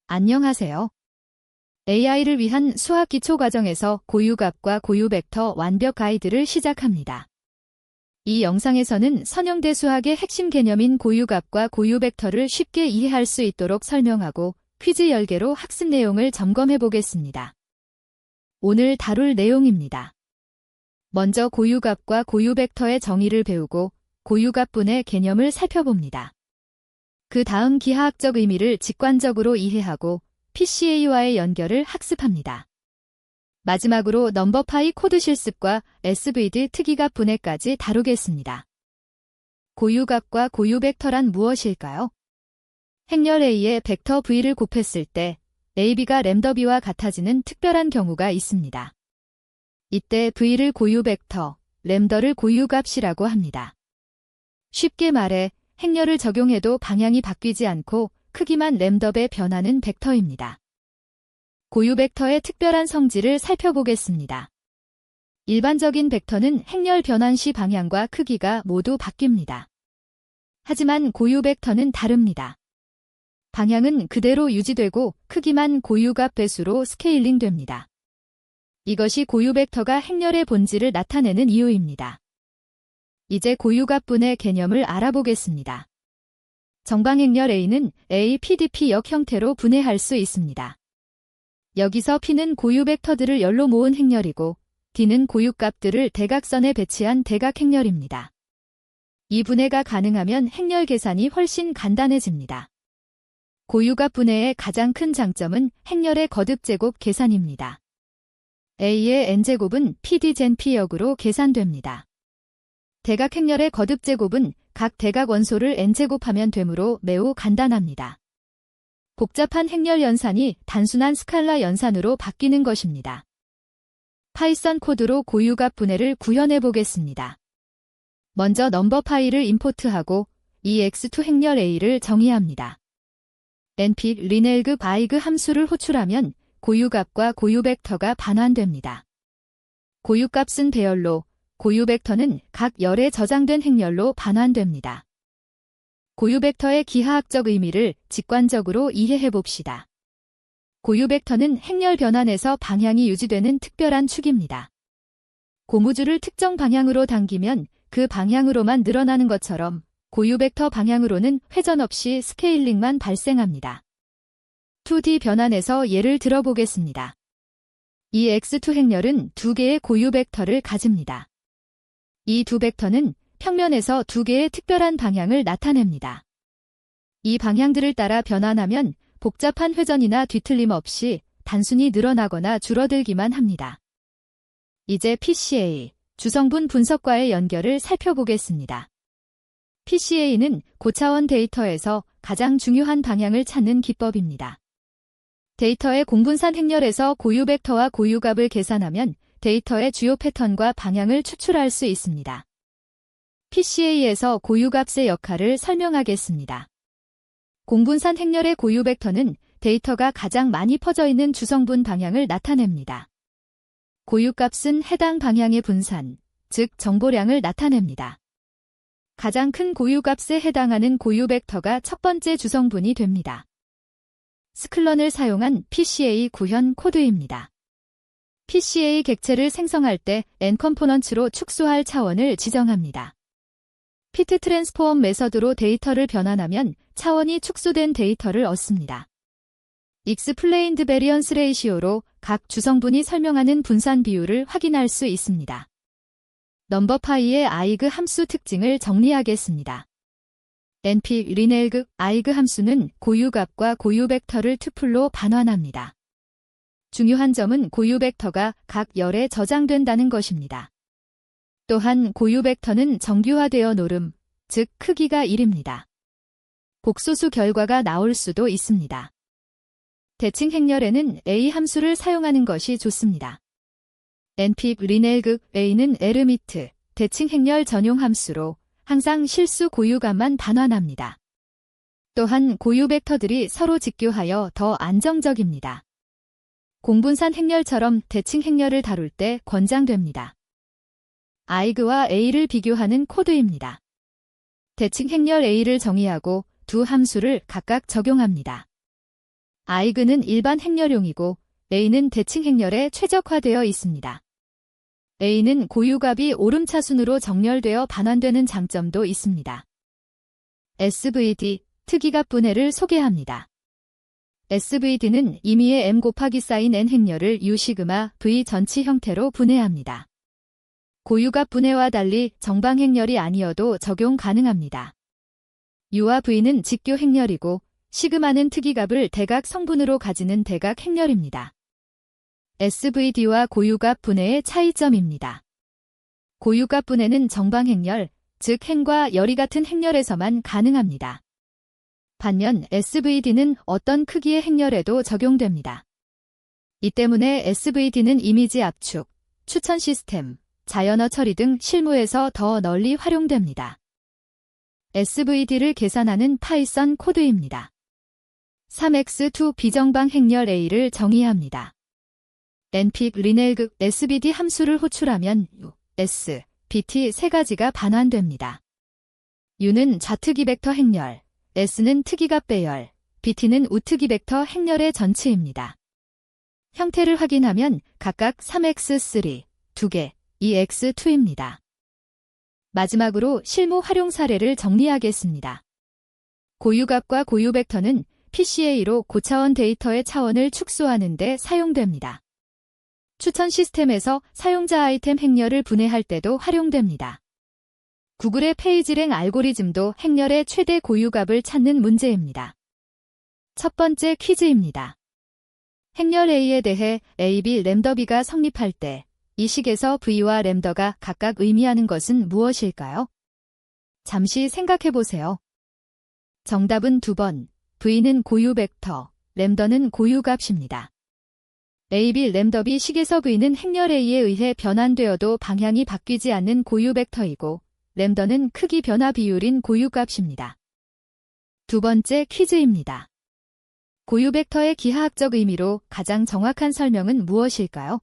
안녕하세요. AI를 위한 수학 기초 과정에서 고유값과 고유 벡터 완벽 가이드를 시작합니다. 이 영상에서는 선형대 수학의 핵심 개념인 고유값과 고유 벡터를 쉽게 이해할 수 있도록 설명하고 퀴즈 10개로 학습 내용을 점검해 보겠습니다. 오늘 다룰 내용입니다. 먼저 고유값과 고유 벡터의 정의를 배우고 고유값분의 개념을 살펴봅니다. 그 다음 기하학적 의미를 직관적으로 이해하고 PCA와의 연결을 학습합니다. 마지막으로 넘버파이 코드 실습과 SVD 특이값 분해까지 다루겠습니다. 고유값과 고유 벡터란 무엇일까요? 행렬 A에 벡터 V를 곱했을 때 AB가 램더 B와 같아지는 특별한 경우가 있습니다. 이때 V를 고유 벡터, 램더를 고유값이라고 합니다. 쉽게 말해 행렬을 적용해도 방향이 바뀌지 않고 크기만 램더배 변하는 벡터입니다. 고유 벡터의 특별한 성질을 살펴보겠습니다. 일반적인 벡터는 행렬 변환 시 방향과 크기가 모두 바뀝니다. 하지만 고유 벡터는 다릅니다. 방향은 그대로 유지되고 크기만 고유값 배수로 스케일링 됩니다. 이것이 고유 벡터가 행렬의 본질을 나타내는 이유입니다. 이제 고유값분의 개념을 알아보겠습니다. 정방행렬 A는 A, PDP-역 형태로 분해할 수 있습니다. 여기서 P는 고유 벡터들을 열로 모은 행렬이고 D는 고유값들을 대각선에 배치한 대각행렬입니다. 이 분해가 가능하면 행렬 계산이 훨씬 간단해집니다. 고유값 분해의 가장 큰 장점은 행렬의 거듭제곱 계산입니다. A의 n제곱은 PD젠P역으로 계산됩니다. 대각행렬의 거듭제곱은 각 대각 원소를 n제곱하면 되므로 매우 간단합니다. 복잡한 행렬 연산이 단순한 스칼라 연산으로 바뀌는 것입니다. 파이썬 코드로 고유값 분해를 구현해 보겠습니다. 먼저 넘버파이를 임포트하고 이 x2 행렬 A를 정의합니다. np 리넬급 i그 함수를 호출하면 고유값과 고유 벡터가 반환됩니다. 고유값은 배열로, 고유 벡터는 각 열에 저장된 행렬로 반환됩니다. 고유 벡터의 기하학적 의미를 직관적으로 이해해 봅시다. 고유 벡터는 행렬 변환에서 방향이 유지되는 특별한 축입니다. 고무줄을 특정 방향으로 당기면 그 방향으로만 늘어나는 것처럼 고유 벡터 방향으로는 회전 없이 스케일링만 발생합니다. 2D 변환에서 예를 들어보겠습니다. 이 x2 행렬은 두 개의 고유 벡터를 가집니다. 이 두 벡터는 평면에서 두 개의 특별한 방향을 나타냅니다. 이 방향들을 따라 변환하면 복잡한 회전이나 뒤틀림 없이 단순히 늘어나거나 줄어들기만 합니다. 이제 PCA, 주성분 분석과의 연결을 살펴보겠습니다. PCA는 고차원 데이터에서 가장 중요한 방향을 찾는 기법입니다. 데이터의 공분산 행렬에서 고유 벡터와 고유값을 계산하면 데이터의 주요 패턴과 방향을 추출할 수 있습니다. PCA에서 고유값의 역할을 설명하겠습니다. 공분산 행렬의 고유 벡터는 데이터가 가장 많이 퍼져 있는 주성분 방향을 나타냅니다. 고유값은 해당 방향의 분산, 즉 정보량을 나타냅니다. 가장 큰 고유값에 해당하는 고유 벡터가 첫 번째 주성분이 됩니다. 스클런을 사용한 PCA 구현 코드입니다. PCA 객체를 생성할 때 n컴포넌츠로 축소할 차원을 지정합니다. 피트 트랜스포엄 메서드로 데이터를 변환하면 차원이 축소된 데이터를 얻습니다. 익스플레인드 베리언스 레이시오로 각 주성분이 설명하는 분산 비율을 확인할 수 있습니다. 넘버파이의 i그 함수 특징을 정리하겠습니다. np 리넬급 i그 함수는 고유값과 고유 벡터를 투플로 반환합니다. 중요한 점은 고유 벡터가 각 열에 저장된다는 것입니다. 또한 고유 벡터는 정규화되어 노름, 즉 크기가 1입니다. 복소수 결과가 나올 수도 있습니다. 대칭 행렬에는 A 함수를 사용하는 것이 좋습니다. np 리넬급 A는 에르미트, 대칭 행렬 전용 함수로 항상 실수 고유값만 반환합니다. 또한 고유 벡터들이 서로 직교하여 더 안정적입니다. 공분산 행렬처럼 대칭 행렬을 다룰 때 권장됩니다. i그와 a를 비교하는 코드입니다. 대칭 행렬 a를 정의하고 두 함수를 각각 적용합니다. 아이그는 일반 행렬용이고 A는 대칭 행렬에 최적화되어 있습니다. A는 고유값이 오름차순으로 정렬되어 반환되는 장점도 있습니다. SVD, 특이값 분해를 소개합니다. SVD는 임의의 M 곱하기 사인 N 행렬을 U 시그마 V 전치 형태로 분해합니다. 고유값 분해와 달리 정방 행렬이 아니어도 적용 가능합니다. U와 V는 직교 행렬이고 시그마는 특이값을 대각 성분으로 가지는 대각 행렬입니다. SVD와 고유값 분해의 차이점입니다. 고유값 분해는 정방 행렬, 즉 행과 열이 같은 행렬에서만 가능합니다. 반면 SVD는 어떤 크기의 행렬에도 적용됩니다. 이 때문에 SVD는 이미지 압축, 추천 시스템, 자연어 처리 등 실무에서 더 널리 활용됩니다. SVD를 계산하는 파이썬 코드입니다. 3x2 비정방 행렬 A를 정의합니다. npip 리넬그 SVD 함수를 호출하면 U, S, BT 세 가지가 반환됩니다. U는 좌특이 벡터 행렬, S는 특이값 배열, BT는 우특이 벡터 행렬의 전체입니다. 형태를 확인하면 각각 3x3, 2개, 2x2입니다. 마지막으로 실무 활용 사례를 정리하겠습니다. 고유값과 고유 벡터는 PCA로 고차원 데이터의 차원을 축소하는 데 사용됩니다. 추천 시스템에서 사용자 아이템 행렬을 분해할 때도 활용됩니다. 구글의 페이지랭 알고리즘도 행렬의 최대 고유값을 찾는 문제입니다. 첫 번째 퀴즈입니다. 행렬 A에 대해 A, B, 램더 B가 성립할 때 이 식에서 V와 램더가 각각 의미하는 것은 무엇일까요? 잠시 생각해보세요. 정답은 2번, V는 고유 벡터, 램더는 고유값입니다. A, B, 램더 B 식에서 V는 행렬 A에 의해 변환되어도 방향이 바뀌지 않는 고유 벡터이고 램더는 크기 변화 비율인 고유값입니다. 두 번째 퀴즈입니다. 고유 벡터의 기하학적 의미로 가장 정확한 설명은 무엇일까요?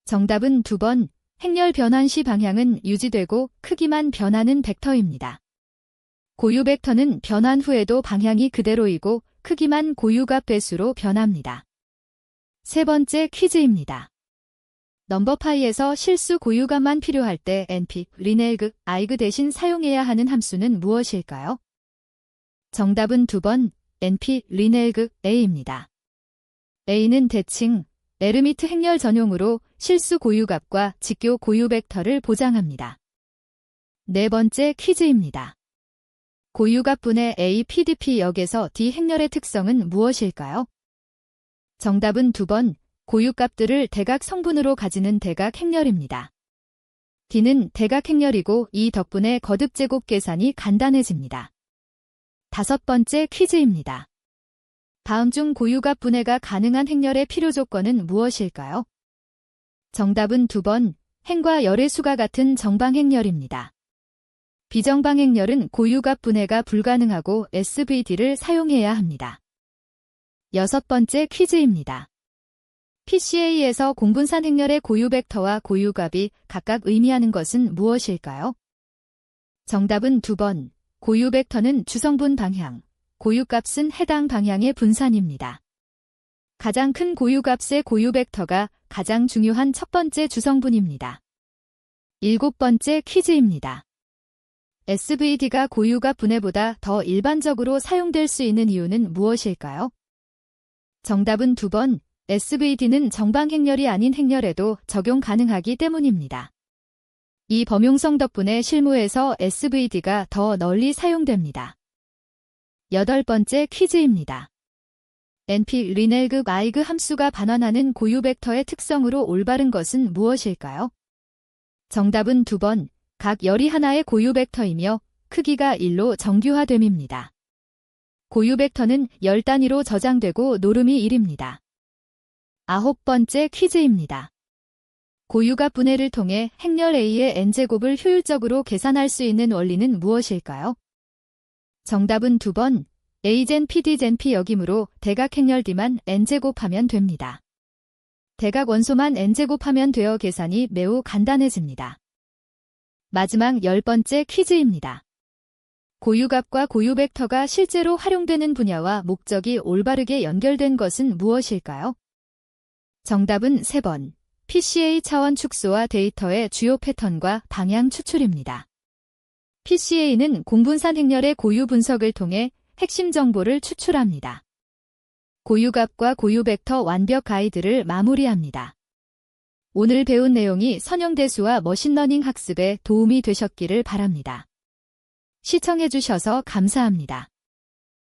정답은 2번, 행렬 변환 시 방향은 유지되고 크기만 변하는 벡터입니다. 고유 벡터는 변환 후에도 방향이 그대로이고 크기만 고유값 배수로 변합니다. 세 번째 퀴즈입니다. 넘버파이에서 실수 고유값만 필요할 때 npip 리넬그 아이그 대신 사용해야 하는 함수는 무엇일까요? 정답은 2번, npip 리넬그 A입니다. A는 대칭, 에르미트 행렬 전용으로 실수 고유값과 직교 고유 벡터를 보장합니다. 네 번째 퀴즈입니다. 고유값 분해 A PDP 역에서 D 행렬의 특성은 무엇일까요? 정답은 2번, 고유값들을 대각 성분으로 가지는 대각 행렬입니다. D는 대각 행렬이고 이 덕분에 거듭 제곱 계산이 간단해집니다. 다섯 번째 퀴즈입니다. 다음 중 고유값 분해가 가능한 행렬의 필요 조건은 무엇일까요? 정답은 2번, 행과 열의 수가 같은 정방 행렬입니다. 비정방 행렬은 고유값 분해가 불가능하고 SVD를 사용해야 합니다. 여섯 번째 퀴즈입니다. PCA에서 공분산 행렬의 고유 벡터와 고유값이 각각 의미하는 것은 무엇일까요? 정답은 2번, 고유 벡터는 주성분 방향, 고유값은 해당 방향의 분산입니다. 가장 큰 고유값의 고유 벡터가 가장 중요한 첫 번째 주성분입니다. 일곱 번째 퀴즈입니다. SVD가 고유값 분해보다 더 일반적으로 사용될 수 있는 이유는 무엇일까요? 정답은 2번, SVD는 정방 행렬이 아닌 행렬에도 적용 가능하기 때문입니다. 이 범용성 덕분에 실무에서 SVD가 더 널리 사용됩니다. 여덟 번째 퀴즈입니다. npip 리넬그 아이그 함수가 반환하는 고유 벡터의 특성으로 올바른 것은 무엇일까요? 정답은 2번, 각 열이 하나의 고유 벡터이며 크기가 1로 정규화됨입니다. 고유 벡터는 열 단위로 저장되고 노름이 1입니다. 아홉 번째 퀴즈입니다. 고유값 분해를 통해 행렬 A의 n제곱을 효율적으로 계산할 수 있는 원리는 무엇일까요? 정답은 2번, A젠 PD젠 P 역이므로 대각 행렬 D만 n제곱하면 됩니다. 대각 원소만 n제곱하면 되어 계산이 매우 간단해집니다. 마지막 10번째 퀴즈입니다. 고유값과 고유 벡터가 실제로 활용되는 분야와 목적이 올바르게 연결된 것은 무엇일까요? 정답은 3번. PCA 차원 축소와 데이터의 주요 패턴과 방향 추출입니다. PCA는 공분산 행렬의 고유 분석을 통해 핵심 정보를 추출합니다. 고유값과 고유 벡터 완벽 가이드를 마무리합니다. 오늘 배운 내용이 선형대수와 머신러닝 학습에 도움이 되셨기를 바랍니다. 시청해주셔서 감사합니다.